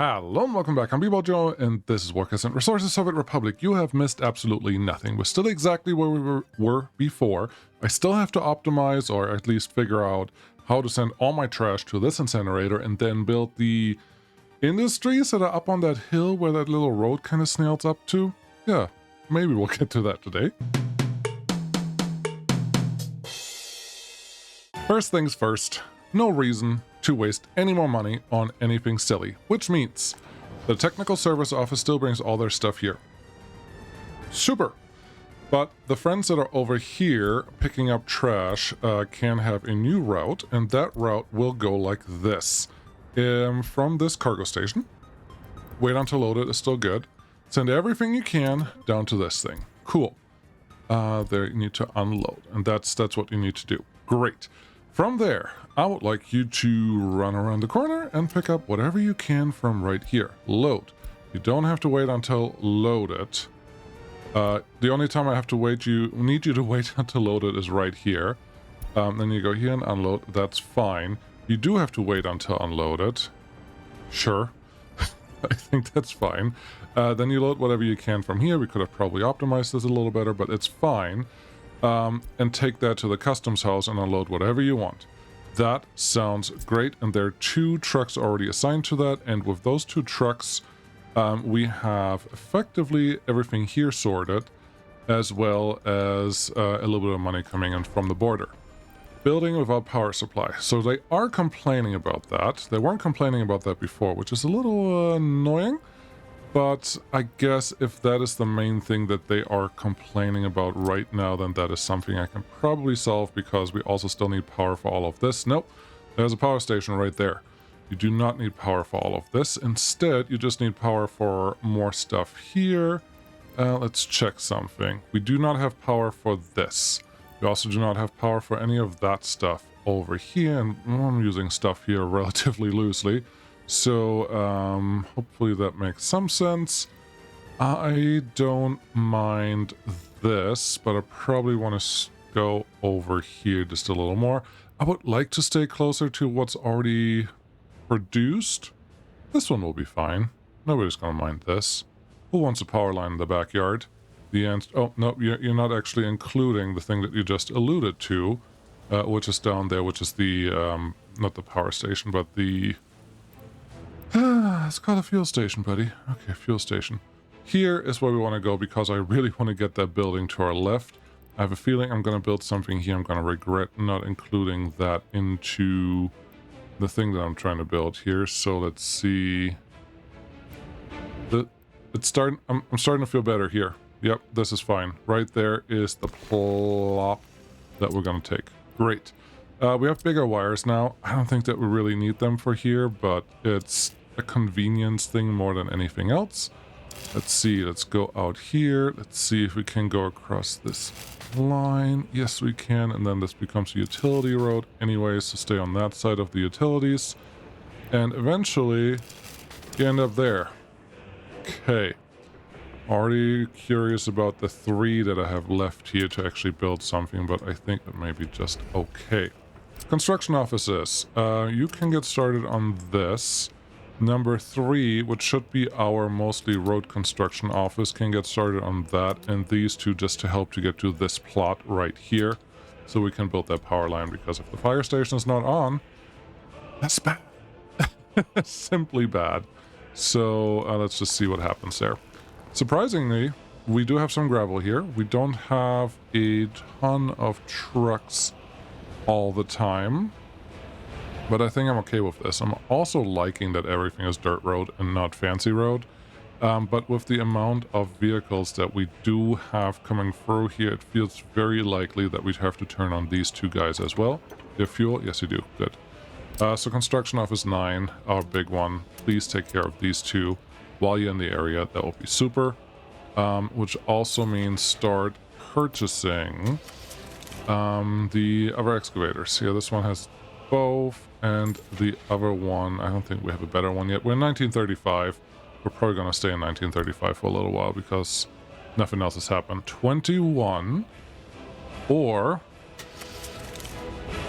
Hello and welcome back. I'm Joe, and this is Workers and Resources Soviet Republic. You have missed absolutely nothing. We're still exactly where we were before. I still have to optimize, or at least figure out how to send all my trash to this incinerator and then build the industries that are up on that hill where that little road kind of snails up to. Yeah, maybe we'll get to that today. First things first, no reason to waste any more money on anything silly, which means the technical service office still brings all their stuff here. Super! But the friends that are over here picking up trash can have a new route, and that route will go like this. From this cargo station, wait until loaded is still good, send everything you can down to this thing. Cool. There you need to unload, and that's what you need to do. Great. From there, I would like you to run around the corner and pick up whatever you can from right here. Load. You don't have to wait until loaded. The only time I have to need you to wait until loaded is right here. Then you go here and unload. That's fine. You do have to wait until unloaded. Sure. I think that's fine. Then you load whatever you can from here. We could have probably optimized this a little better, but it's fine. And take that to the customs house and unload whatever you want. That sounds great, and there are 2 trucks already assigned to that, and with those 2 trucks, we have effectively everything here sorted, as well as a little bit of money coming in from the border. Building without power supply. So they are complaining about that. They weren't complaining about that before, which is a little annoying. But I guess if that is the main thing that they are complaining about right now, then that is something I can probably solve, because we also still need power for all of this. Nope, there's a power station right there. You do not need power for all of this. Instead, you just need power for more stuff here. Let's check something. We do not have power for this. We also do not have power for any of that stuff over here. And I'm using stuff here relatively loosely. So, hopefully that makes some sense. I don't mind this, but I probably want to go over here just a little more. I would like to stay closer to what's already produced. This one will be fine. Nobody's gonna mind this. Who wants a power line in the backyard? Oh, no, you're not actually including the thing that you just alluded to, which is down there, which is the, not the power station, but the... It's called a fuel station, buddy. Okay, fuel station. Here is where we want to go, because I really want to get that building to our left. I have a feeling I'm going to build something here. I'm going to regret not including that into the thing that I'm trying to build here. So let's see. I'm starting to feel better here. Yep, this is fine. Right there is the plop that we're going to take. Great. We have bigger wires now. I don't think that we really need them for here, but it's a convenience thing more than anything else. Let's see, let's go out here. Let's see if we can go across this line. Yes, we can, and then this becomes a utility road anyway, so stay on that side of the utilities. And eventually, you end up there. Okay. Already curious about the 3 that I have left here to actually build something, but I think that may be just okay. Construction offices. You can get started on this. Number 3, which should be our mostly road construction office, can get started on that, and these 2 just to help to get to this plot right here, so we can build that power line, because if the fire station is not on, that's bad. Simply bad. So let's just see what happens there. Surprisingly, we do have some gravel here. We don't have a ton of trucks all the time, but I think I'm okay with this. I'm also liking that everything is dirt road and not fancy road, but with the amount of vehicles that we do have coming through here, it feels very likely that we'd have to turn on these 2 guys as well. Their fuel? Yes, you do. Good. So construction office 9, our big one. Please take care of these 2 while you're in the area. That will be super. Which also means start purchasing the other excavators. Here, this one has both, and the other one, I don't think we have a better one yet. We're in 1935. We're probably going to stay in 1935 for a little while, because nothing else has happened. 21 or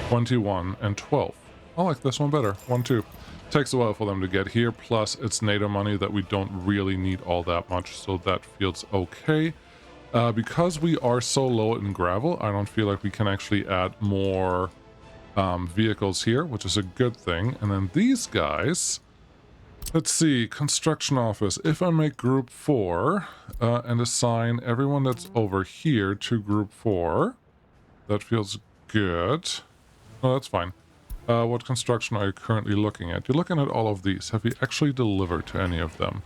21 and 12. I like this one better. 1, 2. Takes a while for them to get here, plus it's NATO money that we don't really need all that much, so that feels okay. Because we are so low in gravel, I don't feel like we can actually add more vehicles here, which is a good thing. And then these guys, let's see, construction office. If I make group 4 and assign everyone that's over here to group 4, that feels good. No, that's fine. What construction are you currently looking at? You're looking at all of these. Have you actually delivered to any of them?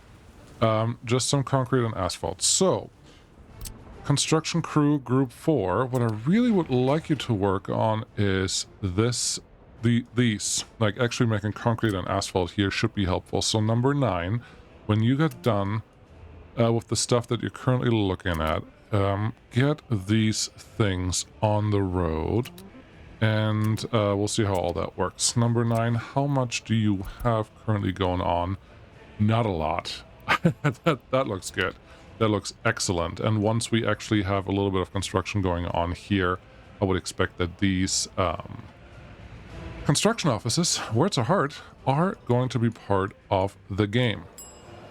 Just some concrete and asphalt. So, construction crew group 4, what I really would like you to work on is these. Like actually making concrete and asphalt here should be helpful. So number 9, when you get done with the stuff that you're currently looking at, get these things on the road. And we'll see how all that works. Number 9, how much do you have currently going on? Not a lot. that looks good. That looks excellent. And once we actually have a little bit of construction going on here, I would expect that these construction offices, words of heart, are going to be part of the game.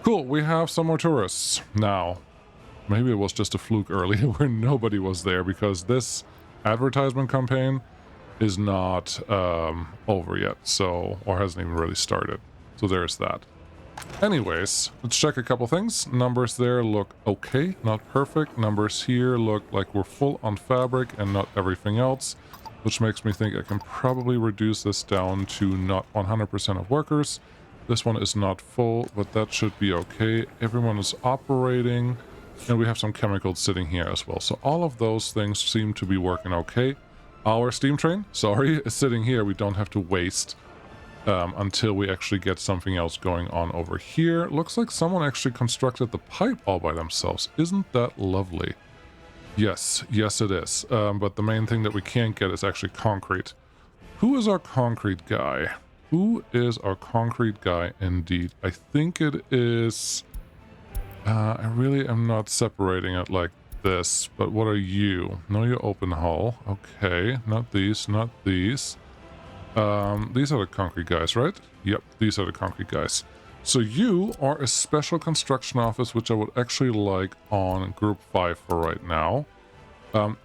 Cool, we have some more tourists. Now, maybe it was just a fluke earlier where nobody was there, because this advertisement campaign is not over yet, so, or hasn't even really started. So there's that. Anyways, let's check a couple things. Numbers there look okay, not perfect. Numbers here look like we're full on fabric and not everything else, which makes me think I can probably reduce this down to not 100% of workers. This one is not full, but that should be okay. Everyone is operating, and we have some chemicals sitting here as well. So all of those things seem to be working okay. Our steam train, sorry, is sitting here. We don't have to waste until we actually get something else going on over here. Looks like someone actually constructed the pipe all by themselves. Isn't that lovely? Yes, yes it is. But the main thing that we can't get is actually concrete. Who is our concrete guy? Who is our concrete guy indeed? I think it is... I really am not separating it like this, but what are you? No, you're open hull. Okay, not these, not these. These are the concrete guys, right? Yep, these are the concrete guys. So you are a special construction office, which I would actually like on group 5 for right now.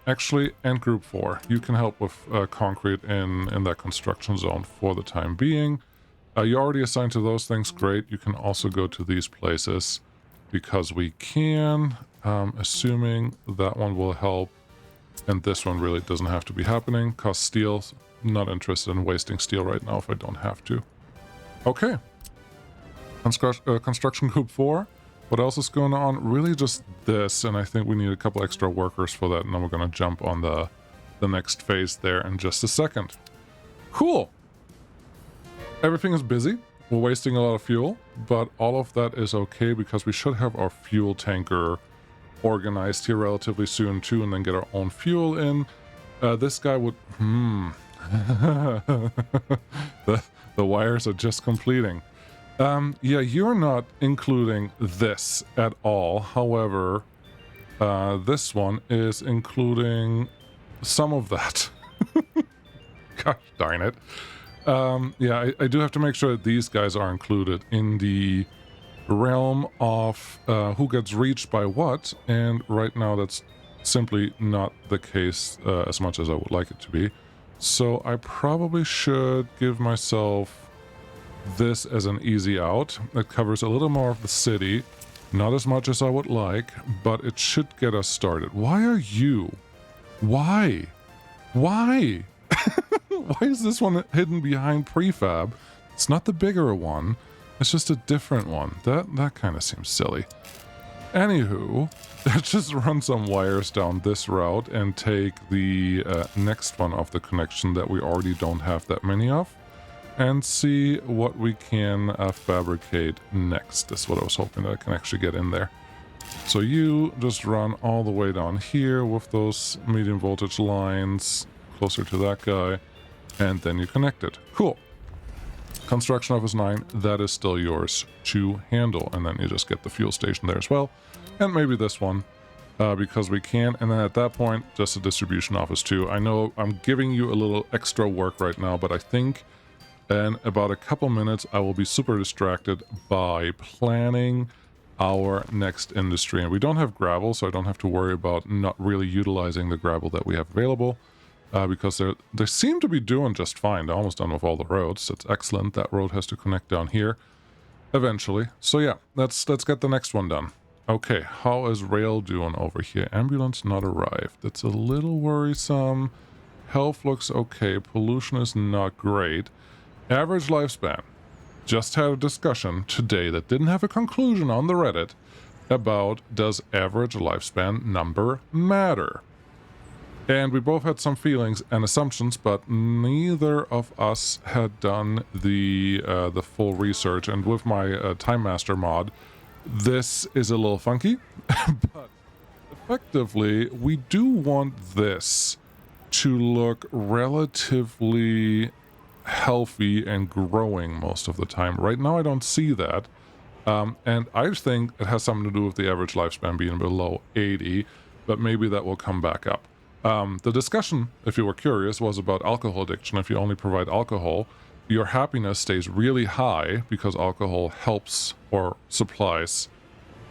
Actually, and group 4. You can help with concrete in that construction zone for the time being. You already assigned to those things, great. You can also go to these places because we can, assuming that one will help. And this one really doesn't have to be happening. Cost steel, not interested in wasting steel right now if I don't have to. Okay. Construction group 4. What else is going on? Really just this, and I think we need a couple extra workers for that, and then we're going to jump on the next phase there in just a second. Cool. Everything is busy. We're wasting a lot of fuel, but all of that is okay because we should have our fuel tanker organized here relatively soon too, and then get our own fuel in. This guy would... the wires are just completing. Yeah, you're not including this at all. However, this one is including some of that. Gosh darn it. Yeah, I do have to make sure that these guys are included in the realm of who gets reached by what, and right now that's simply not the case as much as I would like it to be. So I probably should give myself this as an easy out. It covers a little more of the city, not as much as I would like, but it should get us started. Why are you? Why? Why? Why is this one hidden behind prefab? It's not the bigger one. It's just a different one. That kind of seems silly. Anywho, let's just run some wires down this route and take the next one of the connection that we already don't have that many of, and see what we can fabricate next. That's what I was hoping that I can actually get in there. So you just run all the way down here with those medium voltage lines closer to that guy, and then you connect it. Cool. Construction Office 9, that is still yours to handle, and then you just get the fuel station there as well, and maybe this one, because we can, and then at that point, just a distribution office too. I know I'm giving you a little extra work right now, but I think In about a couple minutes, I will be super distracted by planning our next industry. And we don't have gravel, so I don't have to worry about not really utilizing the gravel that we have available. Because they seem to be doing just fine. They're almost done with all the roads. That's excellent. That road has to connect down here eventually. So yeah, let's get the next one done. Okay, how is rail doing over here? Ambulance not arrived. That's a little worrisome. Health looks okay. Pollution is not great. Average lifespan. Just had a discussion today that didn't have a conclusion on the Reddit about does average lifespan number matter? And we both had some feelings and assumptions, but neither of us had done the full research. And with my Time Master mod, this is a little funky, but effectively, we do want this to look relatively healthy and growing most of the time. Right now, I don't see that. And I think it has something to do with the average lifespan being below 80, but maybe that will come back up. The discussion, if you were curious, was about alcohol addiction. If you only provide alcohol, your happiness stays really high because alcohol helps or supplies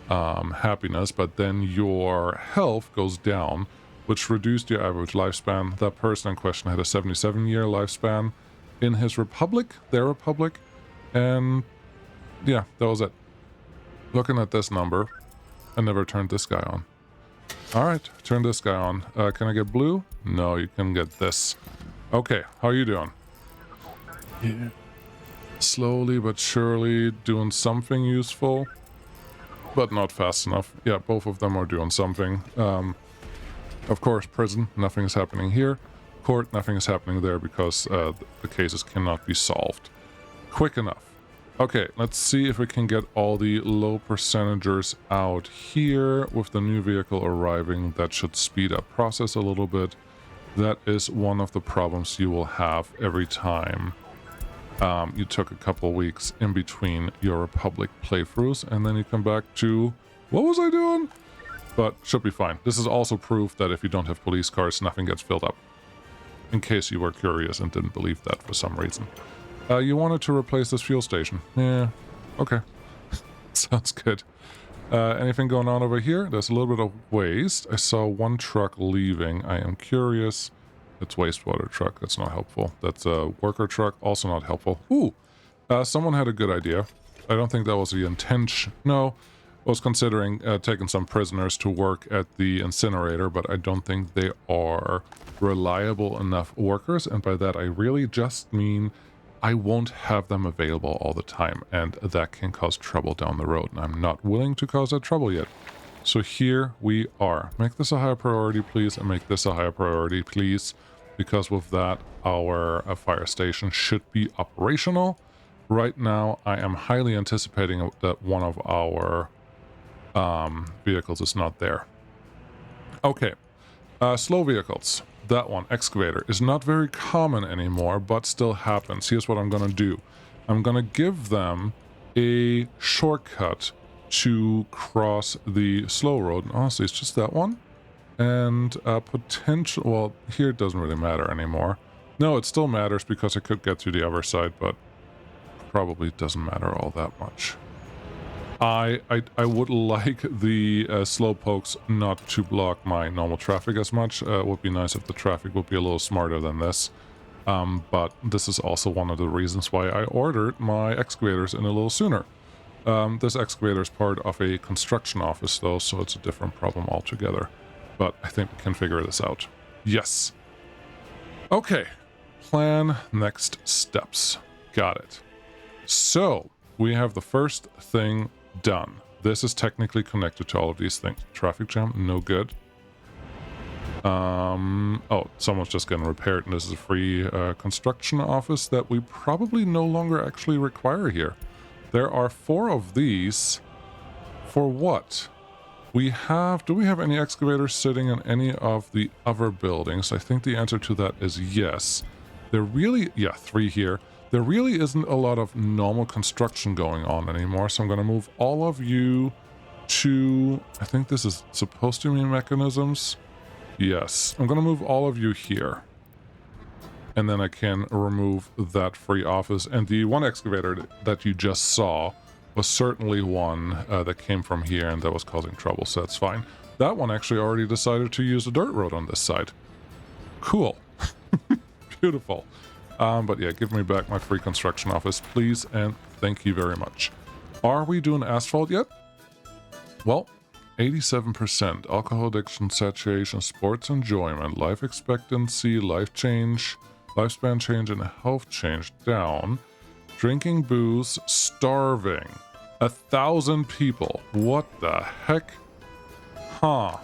happiness, but then your health goes down, which reduced your average lifespan. That person in question had a 77-year lifespan in his republic, their republic, and yeah, that was it. Looking at this number, I never turned this guy on. All right, turn this guy on. Can I get blue? No, you can get this. Okay, how are you doing? Yeah. Slowly but surely doing something useful, but not fast enough. Yeah, both of them are doing something. Of course, prison, nothing is happening here. Court, nothing is happening there because the cases cannot be solved quick enough. Okay, let's see if we can get all the low percentagers out here. With the new vehicle arriving, that should speed up process a little bit. That is one of the problems you will have every time you took a couple weeks in between your Republic playthroughs, and then you come back to, what was I doing? But should be fine. This is also proof that if you don't have police cars, nothing gets filled up. In case you were curious and didn't believe that for some reason. You wanted to replace this fuel station. Yeah, okay. Sounds good. Anything going on over here? There's a little bit of waste. I saw one truck leaving. I am curious. It's wastewater truck. That's not helpful. That's a worker truck. Also not helpful. Ooh, someone had a good idea. I don't think that was the intention. No, I was considering taking some prisoners to work at the incinerator, but I don't think they are reliable enough workers. And by that, I really just mean I won't have them available all the time, and that can cause trouble down the road, and I'm not willing to cause that trouble yet. So here we are. Make this a higher priority, please, and make this a higher priority, please, because with that, our fire station should be operational. Right now, I am highly anticipating that one of our vehicles is not there. Okay, slow vehicles. That one, excavator, is not very common anymore, but still happens. Here's what I'm going to do. I'm going to give them a shortcut to cross the slow road. And honestly, it's just that one. And potential... Well, here it doesn't really matter anymore. No, it still matters because I could get to the other side, but probably doesn't matter all that much. I would like the slow pokes not to block my normal traffic as much. It would be nice if the traffic would be a little smarter than this. But this is also one of the reasons why I ordered my excavators in a little sooner. This excavator is part of a construction office though, so it's a different problem altogether. But I think we can figure this out. Yes. Okay. Plan next steps. Got it. So, we have the first thing done. This is technically connected to all of these things. Traffic jam, no good. Oh, someone's just getting repaired, and this is a free construction office that we probably no longer actually require here. There are 4 of these. For what? We have... Do we have any excavators sitting in any of the other buildings? I think the answer to that is yes. There really... Yeah, 3 here. There really isn't a lot of normal construction going on anymore, so I'm going to move all of you to... I think this is supposed to be mechanisms. Yes, I'm going to move all of you here. and then I can remove that free office. And the one excavator that you just saw was certainly one that came from here and that was causing trouble, so that's fine. That one actually already decided to use a dirt road on this side. Cool. Beautiful. But yeah, give me back my free construction office, please, and thank you very much. Are we doing asphalt yet? Well, 87%. Alcohol addiction, saturation, sports enjoyment, life expectancy, lifespan change, and health change down. Drinking booze, starving. 1,000 people. What the heck? Huh.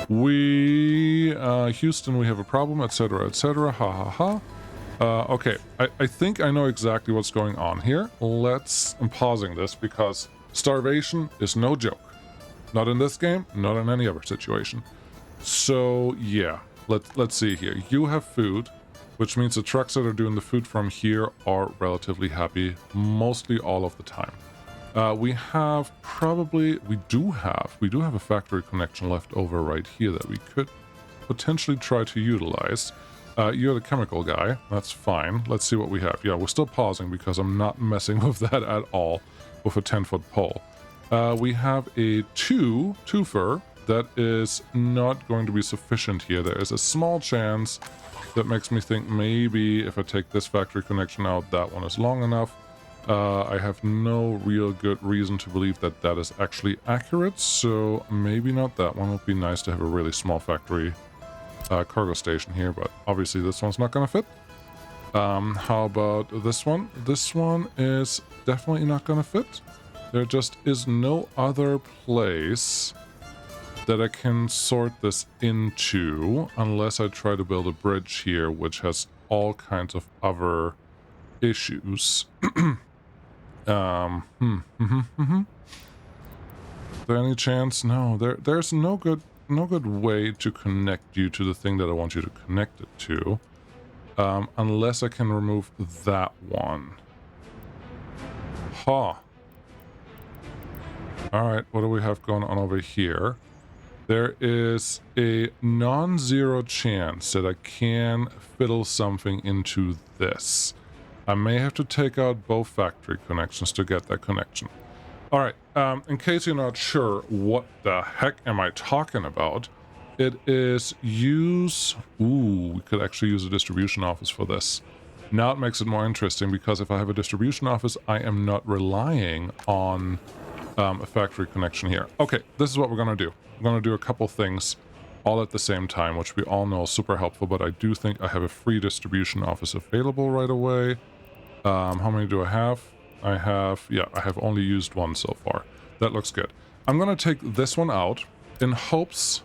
Houston, we have a problem, etc., etc. Ha ha ha. Okay, I think I know exactly what's going on here. I'm pausing this because starvation is no joke. Not in this game, not in any other situation. So yeah, let's see here. You have food, which means the trucks that are doing the food from here are relatively happy mostly all of the time. We do have a factory connection left over right here that we could potentially try to utilize. You're the chemical guy. That's fine. Let's see what we have. Yeah, we're still pausing because I'm not messing with that at all with a 10-foot pole. We have a twofer that is not going to be sufficient here. There is a small chance that makes me think maybe if I take this factory connection out, that one is long enough. I have no real good reason to believe that that is actually accurate, so maybe not that one. It would be nice to have a really small factory cargo station here, but obviously this one's not going to fit. How about this one? This one is definitely not going to fit. There just is no other place that I can sort this into unless I try to build a bridge here, which has all kinds of other issues. Is there any chance? No, there's no good way to connect you to the thing that I want you to connect it to, unless I can remove that one. Huh. Alright, what do we have going on over here? There is a non-zero chance that I can fiddle something into this. I may have to take out both factory connections to get that connection. Alright, in case you're not sure what the heck am I talking about, it is use... Ooh, we could actually use a distribution office for this. Now it makes it more interesting because if I have a distribution office, I am not relying on a factory connection here. Okay, this is what we're going to do. We're going to do a couple things all at the same time, which we all know is super helpful, but I do think I have a free distribution office available right away. How many do I have? I have only used one so far. That looks good. I'm going to take this one out in hopes,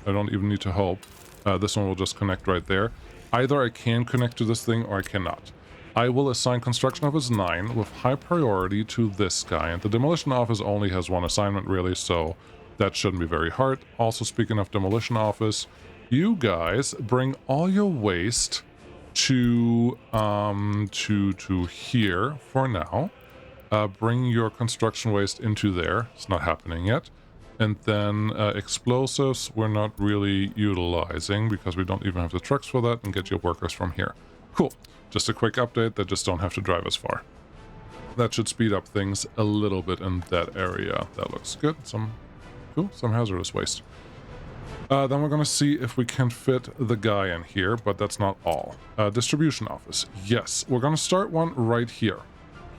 I don't even need to hope, this one will just connect right there. Either I can connect to this thing or I cannot. I will assign construction office 9 with high priority to this guy, and the demolition office only has one assignment really, so that shouldn't be very hard. Also, speaking of demolition office, you guys bring all your waste to here for now. Bring your construction waste into there. It's not happening yet. And then explosives we're not really utilizing because we don't even have the trucks for that, and get your workers from here. Cool. Just a quick update. They just don't have to drive as far. That should speed up things a little bit in that area. That looks good. Some hazardous waste. Then we're going to see if we can fit the guy in here, but that's not all. Distribution office. Yes, we're going to start one right here.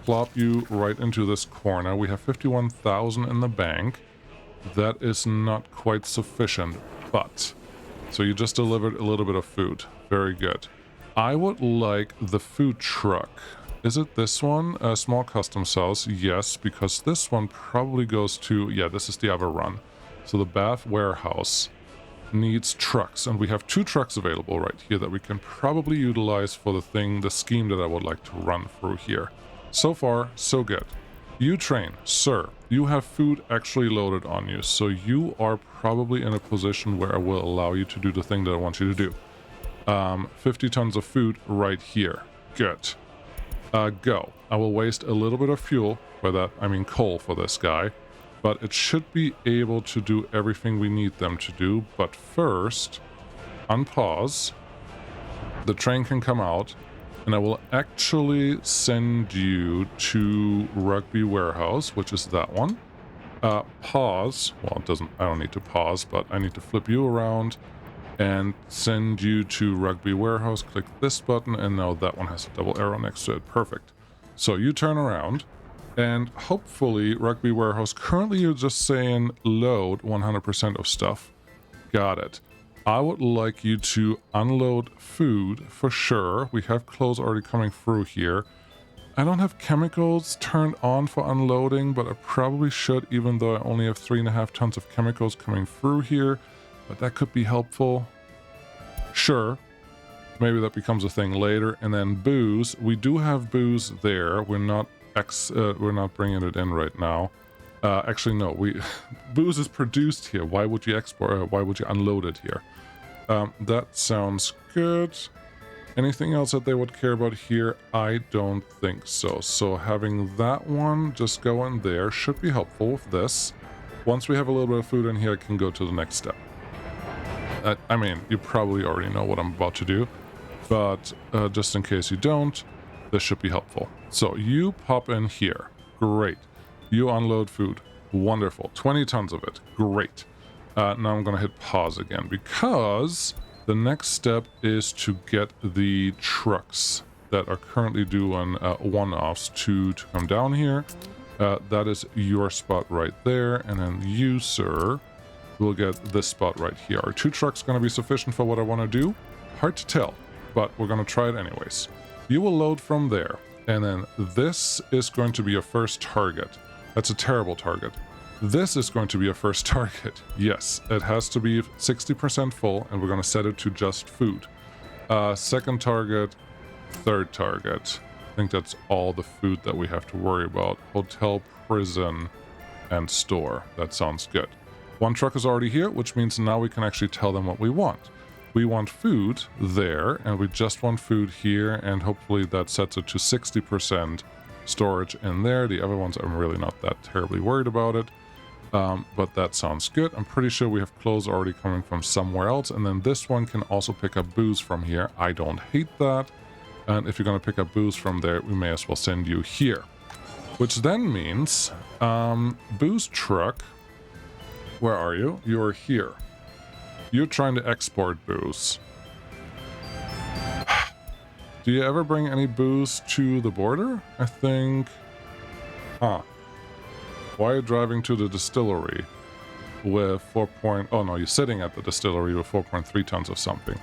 Plop you right into this corner. We have 51,000 in the bank. That is not quite sufficient, but... So you just delivered a little bit of food. Very good. I would like the food truck. Is it this one? Small custom cells. Yes, because this one probably goes to... Yeah, this is the other run. So the Bath warehouse needs trucks, and we have 2 trucks available right here that we can probably utilize for the scheme that I would like to run through here. So far, so good. You train, sir. You have food actually loaded on you, so you are probably in a position where I will allow you to do the thing that I want you to do. 50 tons of food right here. Good. Go. I will waste a little bit of fuel, by that I mean coal for this guy, but it should be able to do everything we need them to do. But first, unpause. The train can come out, and I will actually send you to Rugby Warehouse, which is that one. Pause. Well, it doesn't, I don't need to pause, but I need to flip you around and send you to Rugby Warehouse. Click this button, and now that one has a double arrow next to it. Perfect. So you turn around, and hopefully Rugby Warehouse, currently you're just saying load 100% of stuff. Got it. I would like you to unload food for sure. We have clothes already coming through here. I don't have chemicals turned on for unloading, but I probably should, even though I only have 3.5 tons of chemicals coming through here. But that could be helpful. Sure. Maybe that becomes a thing later. And then booze. We do have booze there. We're not bringing it in right now. Actually, no. Booze is produced here. Why would you export? Why would you unload it here? That sounds good. Anything else that they would care about here? I don't think so. So having that one just go in there should be helpful with this. Once we have a little bit of food in here, I can go to the next step. I mean, you probably already know what I'm about to do, but just in case you don't, this should be helpful. So you pop in here. Great. You unload food. Wonderful. 20 tons of it. Great. Now I'm going to hit pause again because the next step is to get the trucks that are currently doing one-offs to come down here. That is your spot right there. And then you, sir, will get this spot right here. Are 2 trucks going to be sufficient for what I want to do? Hard to tell, but we're going to try it anyways. You will load from there. And then this is going to be your first target. That's a terrible target. This is going to be your first target. Yes, it has to be 60% full, and we're going to set it to just food. Second target, third target. I think that's all the food that we have to worry about. Hotel, prison, and store. That sounds good. 1 truck is already here, which means now we can actually tell them what we want. We want food there, and we just want food here, and hopefully that sets it to 60% storage in there. The other ones, I'm really not that terribly worried about it. But that sounds good. I'm pretty sure we have clothes already coming from somewhere else. And then this one can also pick up booze from here. I don't hate that. And if you're going to pick up booze from there, we may as well send you here. Which then means, booze truck, where are you? You're here. You're trying to export booze. Do you ever bring any booze to the border? I think... Huh. Why are you driving to the distillery with 4 point... Oh, no, you're sitting at the distillery with 4.3 tons of something.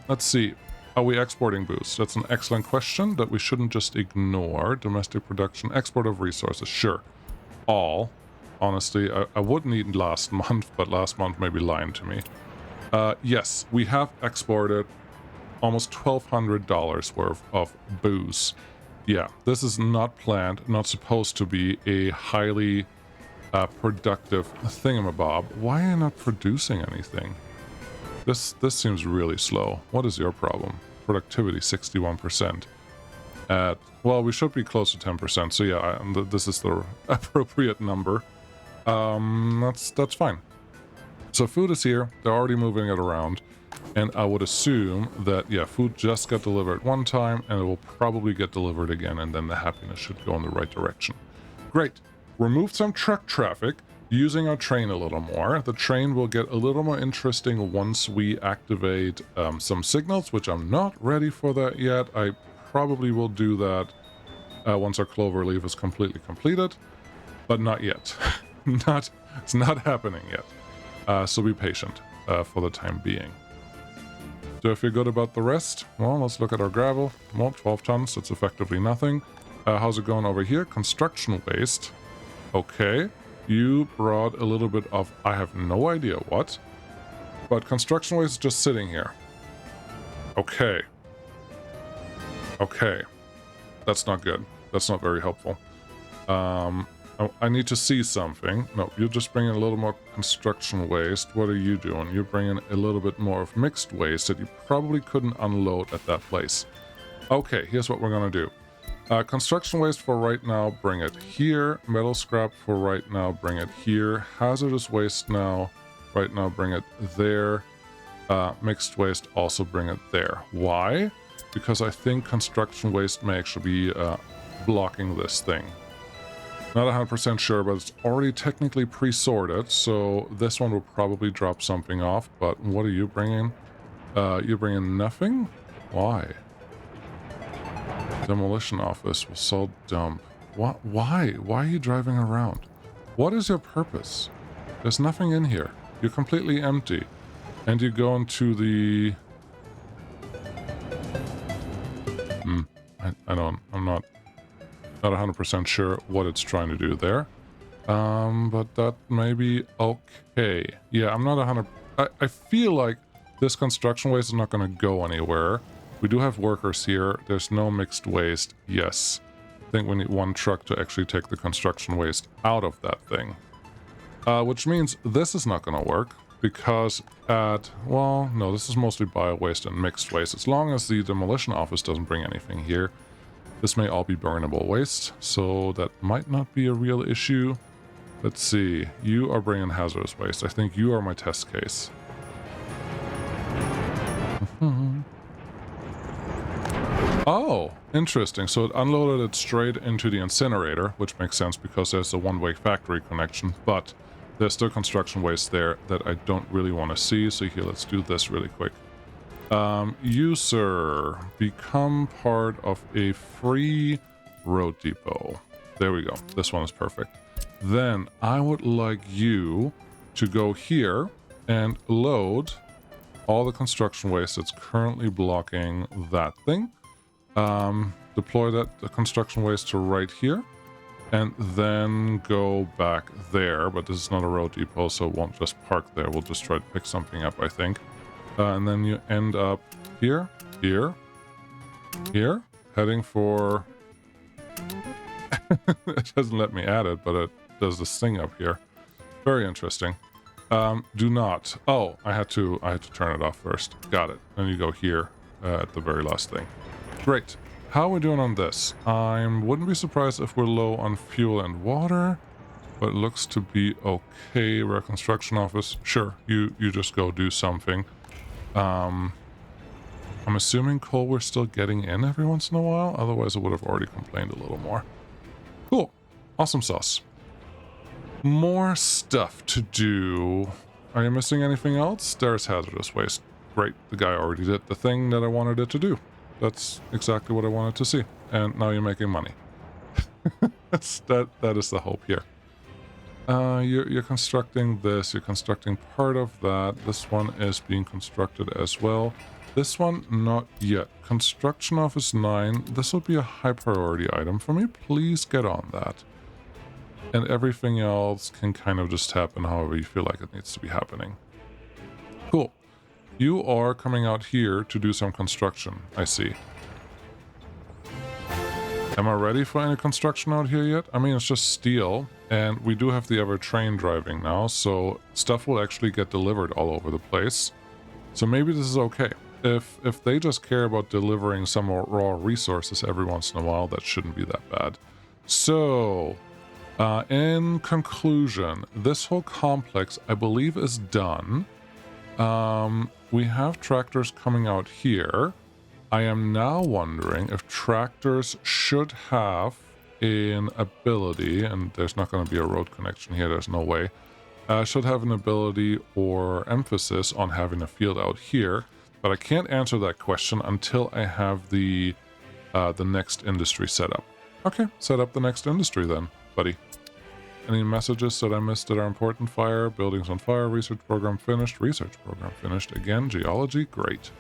Let's see. Are we exporting booze? That's an excellent question that we shouldn't just ignore. Domestic production, export of resources. Sure. All. Honestly, I would need last month, but last month may be lying to me. Yes, we have exported almost $1,200 worth of booze. Yeah, this is not planned, not supposed to be a highly productive thingamabob. Why are you not producing anything? This seems really slow. What is your problem? Productivity 61%. Well, we should be close to 10%. So yeah, this is the appropriate number. That's fine. So food is here. They're already moving it around. And I would assume that, yeah, food just got delivered one time, and it will probably get delivered again, and then the happiness should go in the right direction. Great. Remove some truck traffic using our train a little more. The train will get a little more interesting once we activate some signals, which I'm not ready for that yet. I probably will do that once our clover leaf is completely completed, but not yet. It's not happening yet. So be patient for the time being. So if you're good about the rest, well, let's look at our gravel. Well, 12 tons, that's effectively nothing. How's it going over here? Construction waste. Okay. You brought a little bit of, I have no idea what, but construction waste is just sitting here. Okay. Okay. That's not good. That's not very helpful. I need to see something. No, you're just bringing a little more construction waste. What are you doing? You're bringing a little bit more of mixed waste that you probably couldn't unload at that place. Okay, here's what we're going to do. Construction waste for right now, bring it here. Metal scrap for right now, bring it here. Hazardous waste now, right now, bring it there. mixed waste, also bring it there. Why? Because I think construction waste may actually be blocking this thing. Not 100% sure, but it's already technically pre-sorted, so this one will probably drop something off. But what are you bringing? You're bringing nothing? Why? Demolition office will sell dump. What? Why? Why are you driving around? What is your purpose? There's nothing in here. You're completely empty. And you go into the... I'm not 100% sure what it's trying to do there. But that may be okay. Yeah, I'm not 100... I feel like this construction waste is not going to go anywhere. We do have workers here. There's no mixed waste. Yes. I think we need one truck to actually take the construction waste out of that thing. Which means this is not going to work because well, no, this is mostly bio-waste and mixed waste. As long as the demolition office doesn't bring anything here, this may all be burnable waste, so that might not be a real issue. Let's see. You are bringing hazardous waste. I think you are my test case. Oh, interesting. So it unloaded it straight into the incinerator, which makes sense because there's a one-way factory connection, but there's still construction waste there that I don't really want to see. So here, let's do this really quick. You, sir, become part of a free road depot. There we go. This one is perfect. Then I would like you to go here and load all the construction waste that's currently blocking that thing. Deploy the construction waste to right here. And then go back there. But this is not a road depot, so it won't just park there. We'll just try to pick something up, I think. And then you end up here, here, here, heading for... It doesn't let me add it, but it does this thing up here. Very interesting. Do not... Oh, I had to turn it off first. Got it. Then you go here at the very last thing. Great. How are we doing on this? I wouldn't be surprised if we're low on fuel and water, but it looks to be okay. Reconstruction office. Sure, you just go do something. I'm assuming coal we're still getting in every once in a while, otherwise I would have already complained a little more. Cool. Awesome sauce. More stuff to do. Are you missing anything else? There's hazardous waste. Great, the guy already did the thing that I wanted it to do. That's exactly what I wanted to see. And now you're making money. That is the hope here. You're constructing this. You're constructing part of that. This one is being constructed as well. This one, not yet. Construction Office 9. This will be a high priority item for me. Please get on that. And everything else can kind of just happen however you feel like it needs to be happening. Cool. You are coming out here to do some construction, I see. Am I ready for any construction out here yet? I mean, it's just steel, and we do have the other train driving now, so stuff will actually get delivered all over the place. So maybe this is okay. If they just care about delivering some more raw resources every once in a while, that shouldn't be that bad. So, in conclusion, this whole complex, I believe, is done. We have tractors coming out here. I am now wondering if tractors should have an ability, and there's not going to be a road connection here, there's no way, should have an ability or emphasis on having a field out here, but I can't answer that question until I have the next industry set up. Okay, set up the next industry then, buddy. Any messages that I missed that are important? Fire, buildings on fire, research program finished, research program finished. Again, geology, great.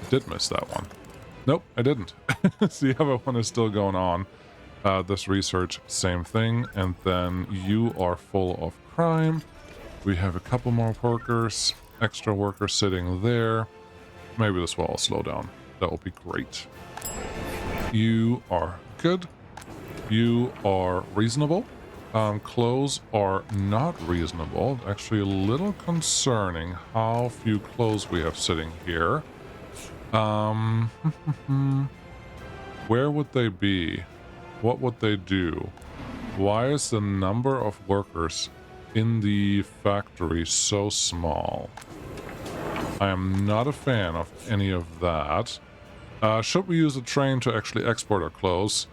Did miss that one. Nope, I didn't. The other one is still going on. This research, same thing. And then you are full of crime. We have a couple more workers, extra workers sitting there. Maybe this will all slow down. That will be great. You are good. You are reasonable. Clothes are not reasonable. Actually, a little concerning how few clothes we have sitting here. Where would they be? What would they do? Why is the number of workers in the factory so small? I am not a fan of any of that. Should we use a train to actually export our clothes?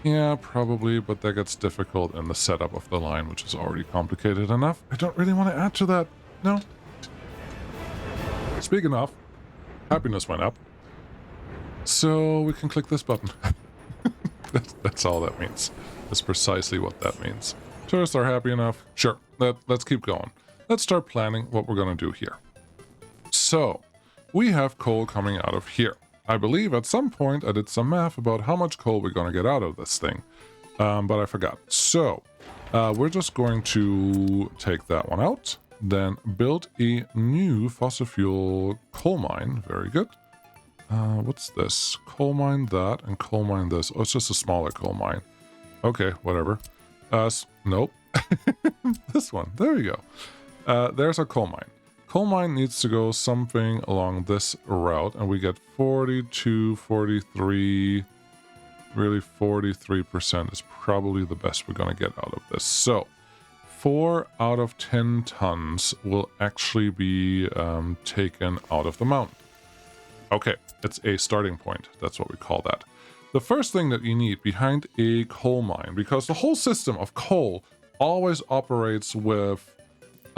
Yeah, probably, but that gets difficult in the setup of the line, which is already complicated enough. I don't really want to add to that. No. Speaking of, happiness went up. So we can click this button. That's all that means. That's precisely what that means. Tourists are happy enough. Sure, let's keep going. Let's start planning what we're going to do here. So, we have coal coming out of here. I believe at some point I did some math about how much coal we're going to get out of this thing. But I forgot. So, we're just going to take that one out. Then build a new fossil fuel coal mine. Very good. What's this? Coal mine that and coal mine this. Oh, it's just a smaller coal mine. Okay, whatever. Nope. This one. There you go. There's our coal mine. Coal mine needs to go something along this route, and we get 42, 43, really 43% is probably the best we're going to get out of this. So, 4 out of 10 tons will actually be taken out of the mountain. Okay, it's a starting point. That's what we call that. The first thing that you need behind a coal mine, because the whole system of coal always operates with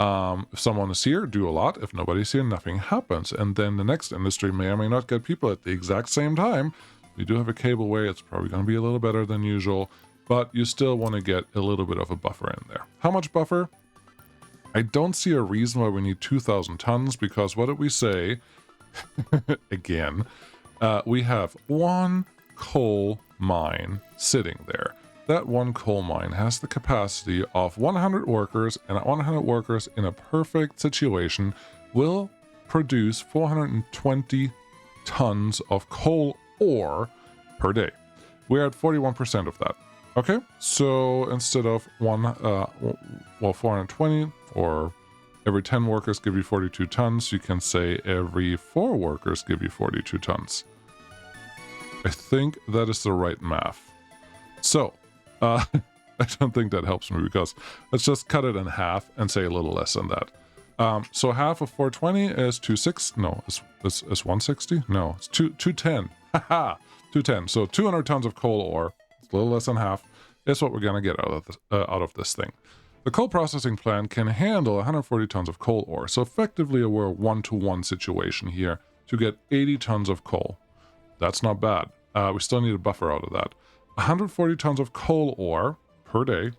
if someone is here, do a lot. If nobody's here, nothing happens. And then the next industry may or may not get people at the exact same time. We do have a cableway. It's probably going to be a little better than usual, but you still want to get a little bit of a buffer in there. How much buffer? I don't see a reason why we need 2,000 tons, because what did we say? Again, we have one coal mine sitting there. That one coal mine has the capacity of 100 workers, and 100 workers in a perfect situation will produce 420 tons of coal ore per day. We're at 41% of that. Okay, so instead of 420, or every 10 workers give you 42 tons, you can say every 4 workers give you 42 tons. I think that is the right math. So, I don't think that helps me, because let's just cut it in half and say a little less than that. So half of 420 is 260. No, it's 160. No, it's 210. Haha, 210. So 200 tons of coal ore, it's a little less than half, is what we're gonna get out of this thing. The coal processing plant can handle 140 tons of coal ore. So effectively, we're a 1-to-1 situation here to get 80 tons of coal. That's not bad. We still need a buffer out of that. 140 tons of coal ore per day.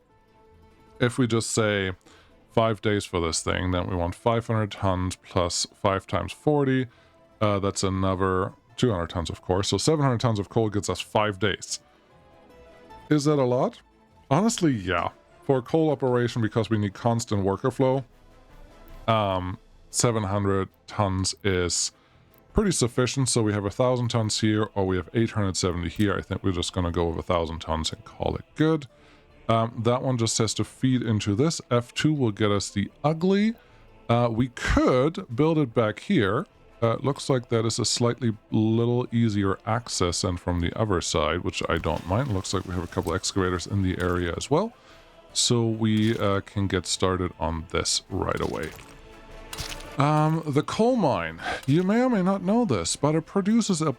If we just say 5 days for this thing, then we want 500 tons plus 5 times 40. That's another 200 tons, of course. So 700 tons of coal gets us 5 days. Is that a lot? Honestly, yeah. For a coal operation, because we need constant worker flow, 700 tons is pretty sufficient. So we have 1,000 tons here, or we have 870 here. I think we're just going to go with 1,000 tons and call it good. That one just has to feed into this. F2 will get us the ugly. We could build it back here. Looks like that is a slightly little easier access than from the other side, which I don't mind. Looks like we have a couple excavators in the area as well. So we can get started on this right away. The coal mine, you may or may not know this, but it produces a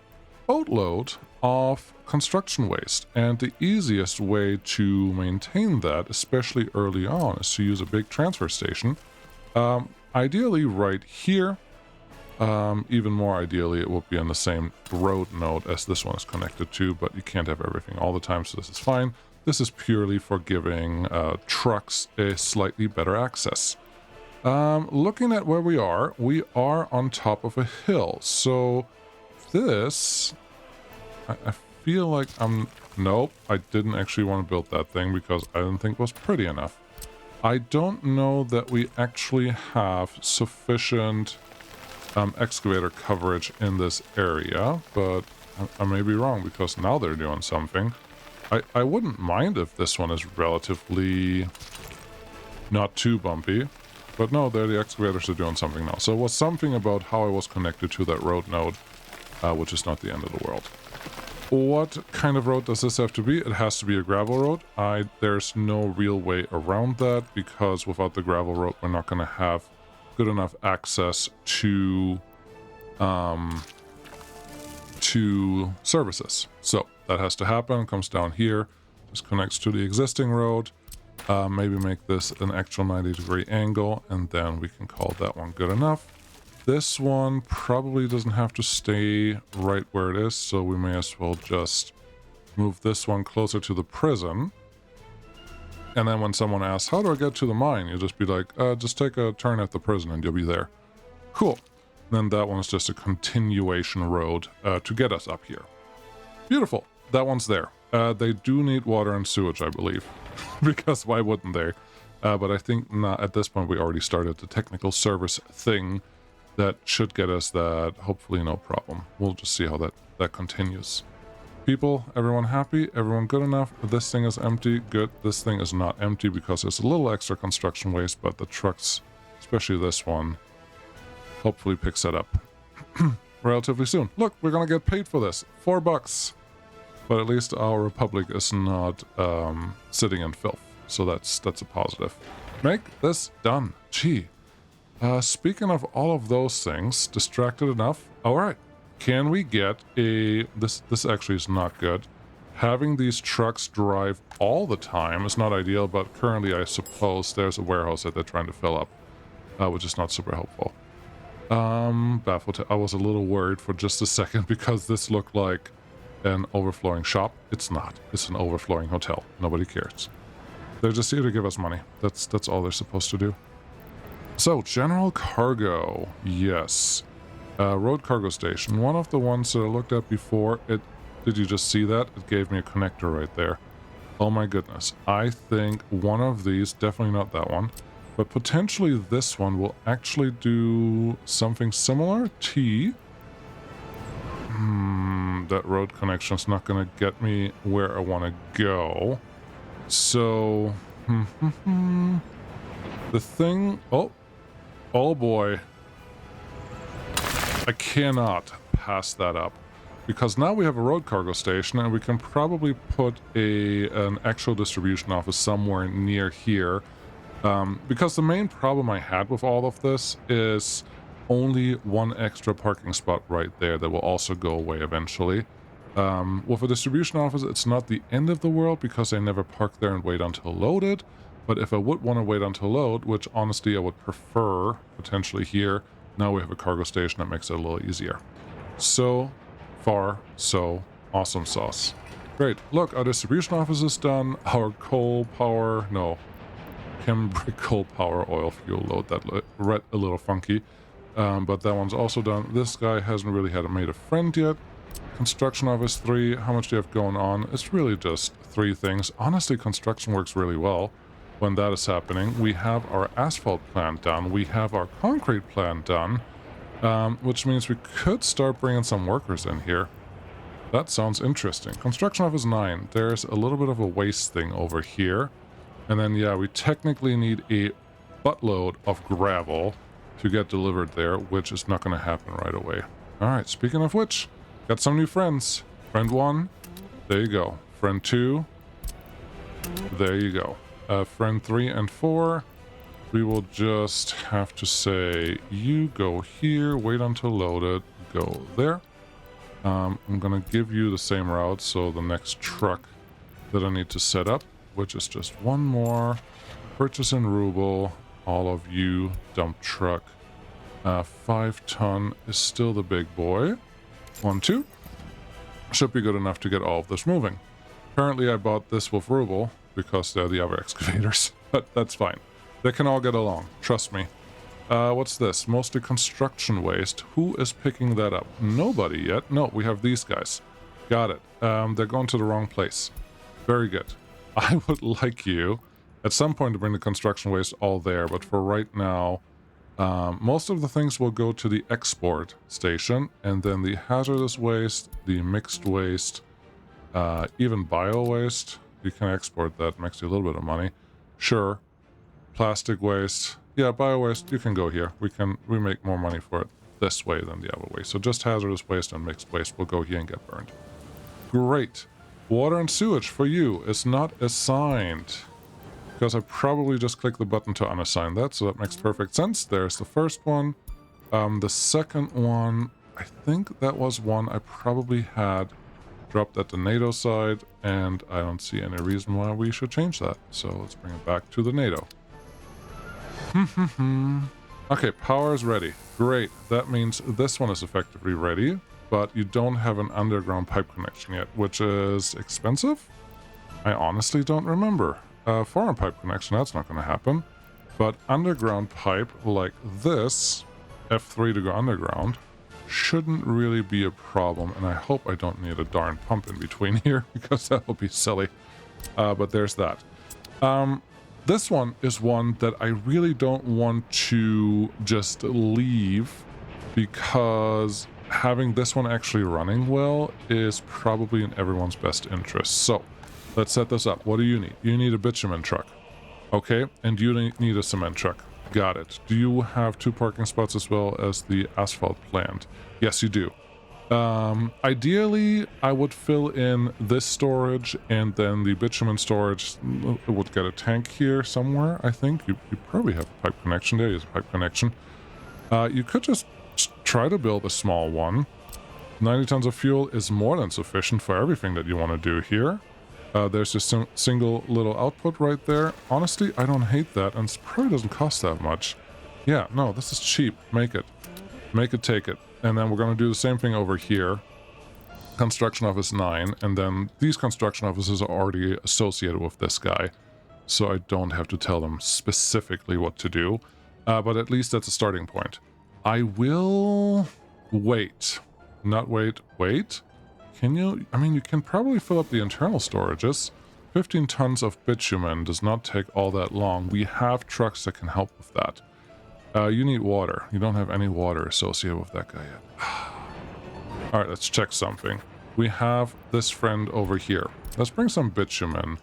boatload of construction waste, and the easiest way to maintain that, especially early on, is to use a big transfer station. Ideally right here. Even more ideally, it will be on the same road node as this one is connected to, but you can't have everything all the time, so this is fine. This is purely for giving trucks a slightly better access. Looking at where we are on top of a hill. So this, I feel like nope, I didn't actually want to build that thing because I didn't think it was pretty enough. I don't know that we actually have sufficient excavator coverage in this area, but I may be wrong, because now they're doing something. I wouldn't mind if this one is relatively not too bumpy. But no, there the excavators are doing something now. So it was something about how I was connected to that road node, which is not the end of the world. What kind of road does this have to be? It has to be a gravel road. There's no real way around that, because without the gravel road, we're not going to have good enough access to to services. So that has to happen. Comes down here, just connects to the existing road. Maybe make this an actual 90-degree angle, and then we can call that one good enough. This one probably doesn't have to stay right where it is, so we may as well just move this one closer to the prison. And then when someone asks, how do I get to the mine? You'll just be like, just take a turn at the prison and you'll be there. Cool. Then that one's just a continuation road to get us up here. Beautiful. That one's there. They do need water and sewage, I believe. Because why wouldn't they? But I think not, at this point we already started the technical service thing. That should get us that, hopefully no problem. We'll just see how that continues. People, everyone happy? Everyone good enough? This thing is empty. Good. This thing is not empty because there's a little extra construction waste, but the trucks, especially this one, hopefully picks that up relatively soon. Look, we're gonna get paid for this. $4. But at least our republic is not sitting in filth. So that's a positive. Make this done. Gee. Speaking of all of those things, distracted enough? Alright. Can we get a... This actually is not good. Having these trucks drive all the time is not ideal, but currently I suppose there's a warehouse that they're trying to fill up, which is not super helpful. Baffled. I was a little worried for just a second because this looked like an overflowing shop. It's not. It's an overflowing hotel. Nobody cares. They're just here to give us money. That's all they're supposed to do. So, general cargo. Yes. Road cargo station. One of the ones that I looked at before, did you just see that? It gave me a connector right there. Oh my goodness. I think one of these, definitely not that one, but potentially this one will actually do something similar. T. That road connection's not going to get me where I want to go. So, the thing... Oh boy. I cannot pass that up. Because now we have a road cargo station and we can probably put an actual distribution office somewhere near here. Because the main problem I had with all of this is only one extra parking spot right there that will also go away eventually. With a distribution office, it's not the end of the world because I never park there and wait until loaded. But if I would want to wait until load, which honestly I would prefer potentially here, now we have a cargo station that makes it a little easier. So far, so awesome sauce. Great. Look, our distribution office is done. Our coal power, no, chemical power oil fuel load, that read a little funky. But that one's also done. This guy hasn't really made a friend yet. Construction office 3, how much do you have going on? It's really just 3 things. Honestly, construction works really well when that is happening. We have our asphalt plant done. We have our concrete plant done, which means we could start bringing some workers in here. That sounds interesting. Construction office 9. There's a little bit of a waste thing over here. And then, yeah, we technically need a buttload of gravel to get delivered there, which is not going to happen right away. All right, speaking of which, got some new friends. Friend 1, there you go. Friend 2, there you go. Friend 3 and 4, we will just have to say, you go here, wait until loaded, go there. I'm going to give you the same route, so the next truck that I need to set up, which is just one more, purchase in ruble, all of you, dump truck. 5 ton is still the big boy. 1, 2. Should be good enough to get all of this moving. Apparently I bought this with ruble, because they're the other excavators, but that's fine. They can all get along, trust me. What's this? Mostly construction waste. Who is picking that up? Nobody yet. No, we have these guys. Got it. They're going to the wrong place. Very good. I would like you, at some point, to bring the construction waste all there, but for right now, most of the things will go to the export station, and then the hazardous waste, the mixed waste, even bio waste, you can export that, makes you a little bit of money. Sure. Plastic waste. Yeah, bio waste, you can go here. We make more money for it this way than the other way. So just hazardous waste and mixed waste will go here and get burned. Great. Water and sewage for you is not assigned. Because I probably just clicked the button to unassign that, so that makes perfect sense. There's the first one. The second one, I think that was one I probably had dropped at the NATO side, and I don't see any reason why we should change that. So let's bring it back to the NATO. Okay, power is ready. Great. That means this one is effectively ready, but you don't have an underground pipe connection yet, which is expensive? I honestly don't remember. Foreign pipe connection, that's not going to happen. But underground pipe like this, F3 to go underground, shouldn't really be a problem. And I hope I don't need a darn pump in between here, because that will be silly. But there's that. This one is one that I really don't want to just leave, because having this one actually running well is probably in everyone's best interest. So let's set this up. What do you need? You need a bitumen truck. Okay, and you need a cement truck. Got it. Do you have 2 parking spots as well as the asphalt plant? Yes, you do. Ideally, I would fill in this storage, and then the bitumen storage would get a tank here somewhere, I think. You probably have a pipe connection. There is a pipe connection. You could just try to build a small one. 90 tons of fuel is more than sufficient for everything that you want to do here. There's just some single little output right there. Honestly, I don't hate that, and it probably doesn't cost that much. Yeah, no, this is cheap. Make it. Make it, take it. And then we're going to do the same thing over here. Construction office 9, and then these construction offices are already associated with this guy, so I don't have to tell them specifically what to do. But at least that's a starting point. I will wait. Not wait. Wait? Can you? I mean, you can probably fill up the internal storages. 15 tons of bitumen does not take all that long. We have trucks that can help with that. You need water. You don't have any water associated with that guy yet. Alright, let's check something. We have this friend over here. Let's bring some bitumen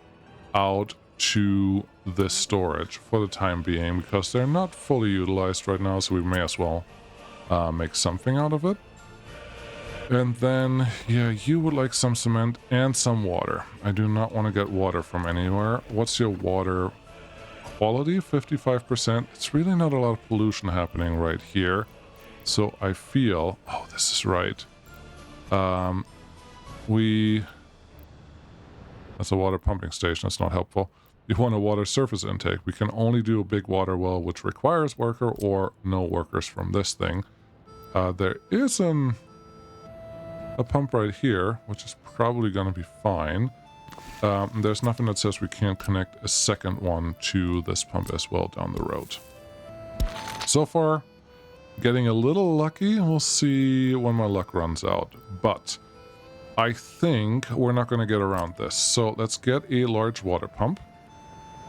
out to this storage for the time being, because they're not fully utilized right now, so we may as well make something out of it. And then, yeah, you would like some cement and some water. I do not want to get water from anywhere. What's your water quality? 55%. It's really not a lot of pollution happening right here. So I feel... Oh, this is right. That's a water pumping station. That's not helpful. You want a water surface intake. We can only do a big water well, which requires worker or no workers from this thing. There is a pump right here, which is probably going to be fine. There's nothing that says we can't connect a second one to this pump as well down the road. So far, getting a little lucky. We'll see when my luck runs out. But I think we're not going to get around this. So let's get a large water pump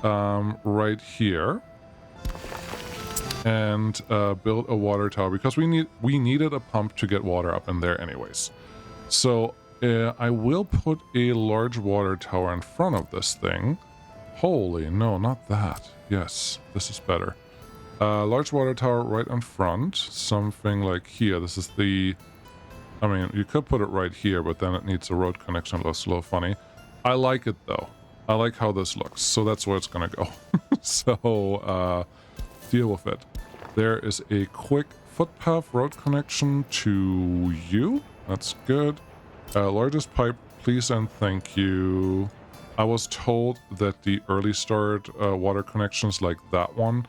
right here. And build a water tower, because we needed a pump to get water up in there anyways. So I will put a large water tower in front of this thing. Holy, no, not that. Yes, this is better. Large water tower right in front. Something like here. This is the... I mean, you could put it right here, but then it needs a road connection. It looks a little funny. I like it, though. I like how this looks. So that's where it's going to go. So, deal with it. There is a quick footpath road connection to you. That's good. Largest pipe, please and thank you. I was told that the early start water connections like that one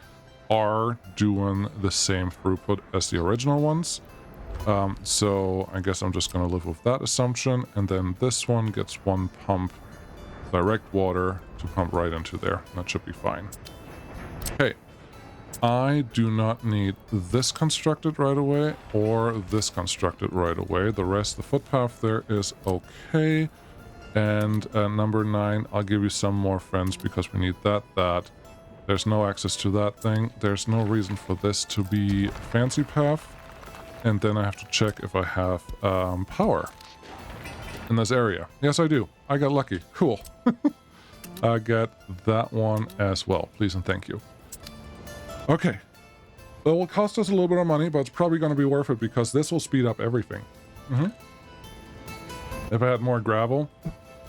are doing the same throughput as the original ones. So I guess I'm just going to live with that assumption. And then this one gets one pump, direct water to pump right into there. That should be fine. Okay. I do not need this constructed right away or this constructed right away. The rest, the footpath there is okay. And number 9, I'll give you some more friends because we need that. There's no access to that thing. There's no reason for this to be a fancy path. And then I have to check if I have power in this area. Yes, I do. I got lucky. Cool. I got that one as well. Please and thank you. Okay, it will cost us a little bit of money, but it's probably going to be worth it because this will speed up everything. If I had more gravel,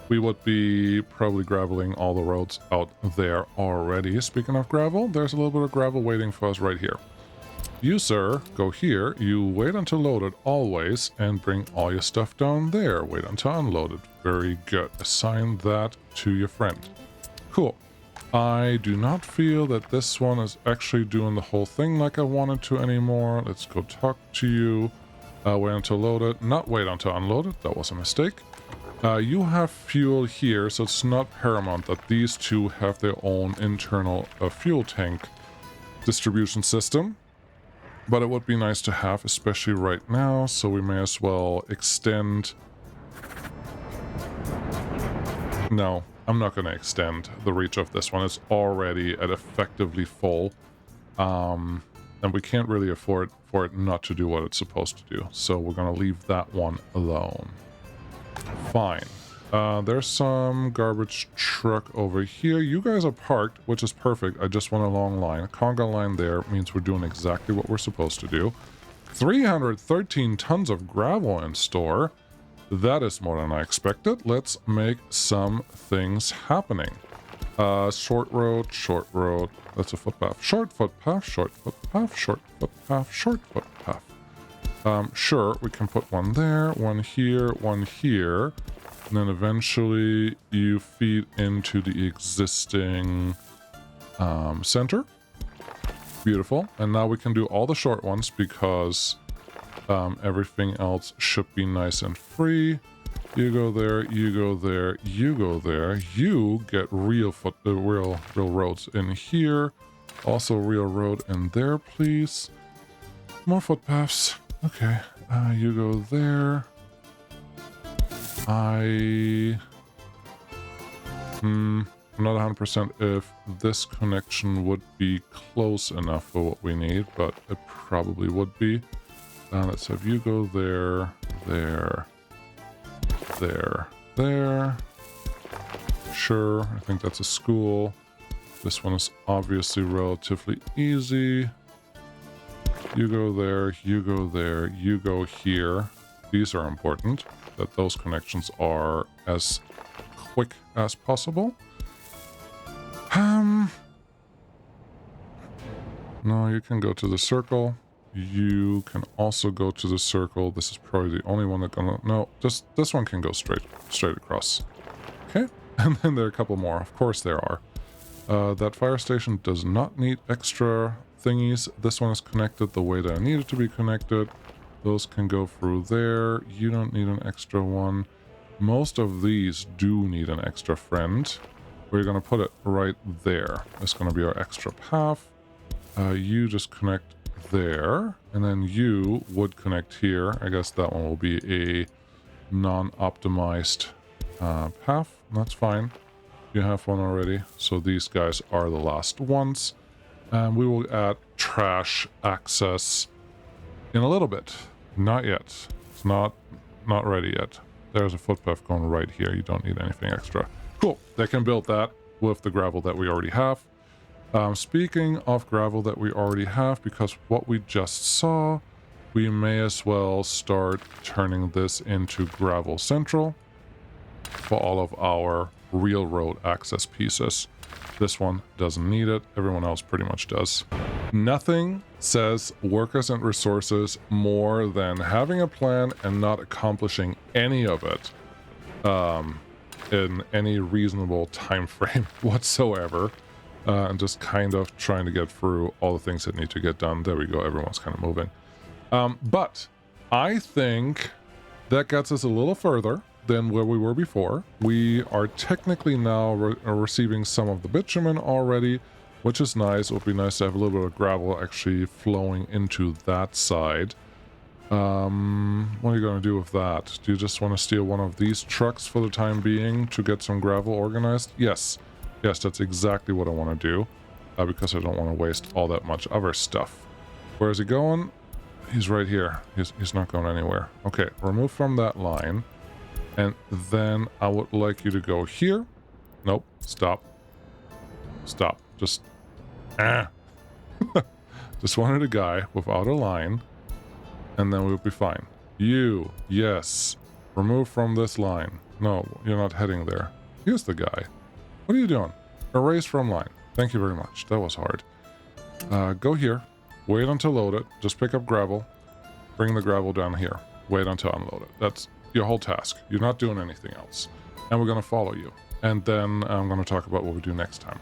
we would be probably graveling all the roads out there already. Speaking of gravel, there's a little bit of gravel waiting for us right here. You, sir, go here. You wait until loaded always and bring all your stuff down there. Wait until unloaded. Very good. Assign that to your friend. Cool. I do not feel that this one is actually doing the whole thing like I wanted to anymore. Let's go talk to you. Wait until loaded. Not wait until unloaded. That was a mistake. You have fuel here, so it's not paramount that these two have their own internal fuel tank distribution system. But it would be nice to have, especially right now, so we may as well extend... No, I'm not going to extend the reach of this one. It's already at effectively full. And we can't really afford for it not to do what it's supposed to do. So we're going to leave that one alone. Fine. There's some garbage truck over here. You guys are parked, which is perfect. I just want a long line. Conga line there means we're doing exactly what we're supposed to do. 313 tons of gravel in store. That is more than I expected. Let's make some things happening. Short road. That's a footpath. Short footpath, short footpath, short footpath, short footpath. Sure, we can put one there, one here, and then eventually you feed into the existing center. Beautiful. And now we can do all the short ones because everything else should be nice and free. You go there, you go there, you go there. You get real roads in here. Also real road in there, please. More footpaths. Okay, you go there. I'm not 100% if this connection would be close enough for what we need, but it probably would be. Let's have you go there, there, there, there. Sure, I think that's a school. This one is obviously relatively easy. You go there, you go there, you go here. These are important, that those connections are as quick as possible. No, you can go to the circle. You can also go to the circle. This is probably the only one that gonna... No, this one can go straight across. Okay, and then there are a couple more. Of course there are. That fire station does not need extra thingies. This one is connected the way that I need it to be connected. Those can go through there. You don't need an extra one. Most of these do need an extra friend. We're going to put it right there. It's going to be our extra path. You just connect there. And then you would connect here. I guess that one will be a non-optimized path. That's fine. You have one already. So these guys are the last ones. And we will add trash access in a little bit. Not yet. It's not ready yet. There's a footpath going right here. You don't need anything extra. Cool. They can build that with the gravel that we already have. Speaking of gravel that we already have, because what we just saw, we may as well start turning this into gravel central for all of our real road access pieces. This one doesn't need it. Everyone else pretty much does. Nothing says workers and resources more than having a plan and not accomplishing any of it in any reasonable time frame whatsoever, and just kind of trying to get through all the things that need to get done. There we go. Everyone's kind of moving. But I think that gets us a little further than where we were before. We are technically now receiving some of the bitumen already, which is nice. It would be nice to have a little bit of gravel actually flowing into that side. What are you going to do with that? Do you just want to steal one of these trucks for the time being to get some gravel organized? Yes. Yes, that's exactly what I want to do, because I don't want to waste all that much other stuff. Where is he going? He's right here. He's not going anywhere. Okay, remove from that line. And then I would like you to go here. Nope. Stop. Stop. Just... Just wanted a guy without a line. And then we'll be fine. You. Yes. Remove from this line. No, you're not heading there. Here's the guy. What are you doing? Erase from line. Thank you very much. That was hard. Go here. wait until loaded, just pick up gravel, bring the gravel down here, wait until unloaded. That's your whole task. You're not doing anything else. And we're going to follow you. And then I'm going to talk about what we do next time.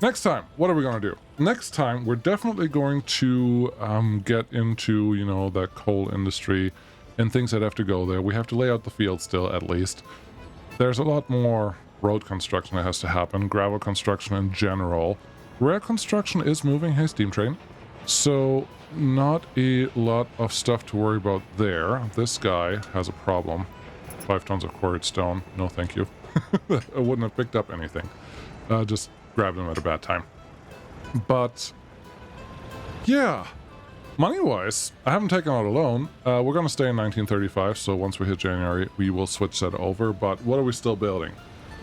Next time, what are we going to do? Next time, we're definitely going to get into, you know, that coal industry and things that have to go there. We have to lay out the field still, at least. There's a lot more road construction that has to happen, gravel construction in general. Rail construction is moving. Hey, steam train. So not a lot of stuff to worry about there. This guy has a problem. 5 tons of quarried stone. No, thank you. I wouldn't have picked up anything. Just grabbed him at a bad time. But yeah, money-wise, I haven't taken out a loan. We're going to stay in 1935, so once we hit January, we will switch that over. But what are we still building?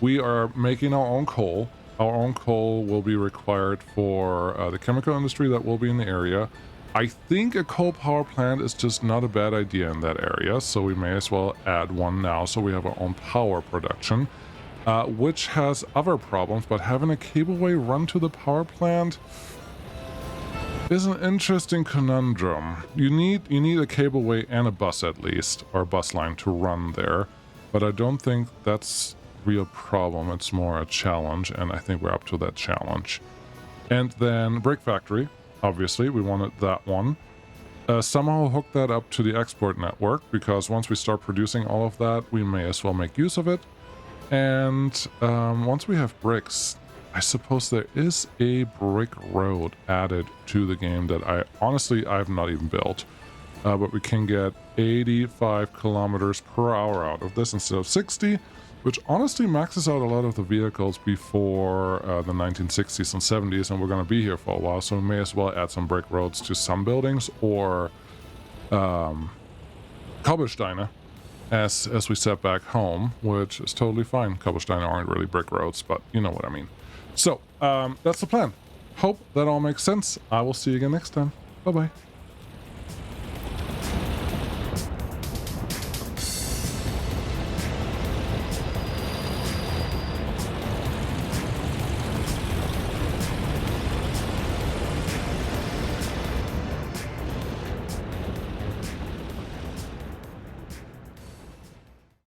We are making our own coal. Our own coal will be required for the chemical industry that will be in the area. I think a coal power plant is just not a bad idea in that area, so we may as well add one now so we have our own power production, which has other problems, but having a cableway run to the power plant is an interesting conundrum. You need a cableway and a bus at least, or a bus line to run there, but I don't think that's a real problem. It's more a challenge, and I think we're up to that challenge. And then brick factory. Obviously, we wanted that one. Somehow hook that up to the export network, because once we start producing all of that, we may as well make use of it. And once we have bricks, I suppose there is a brick road added to the game that I have not even built. But we can get 85 kilometers per hour out of this instead of 60, which honestly maxes out a lot of the vehicles before the 1960s and 70s, and we're going to be here for a while, so we may as well add some brick roads to some buildings, or Cobblesteine as we set back home, which is totally fine. Cobblesteine aren't really brick roads, but you know what I mean. So that's the plan. Hope that all makes sense. I will see you again next time. Bye-bye.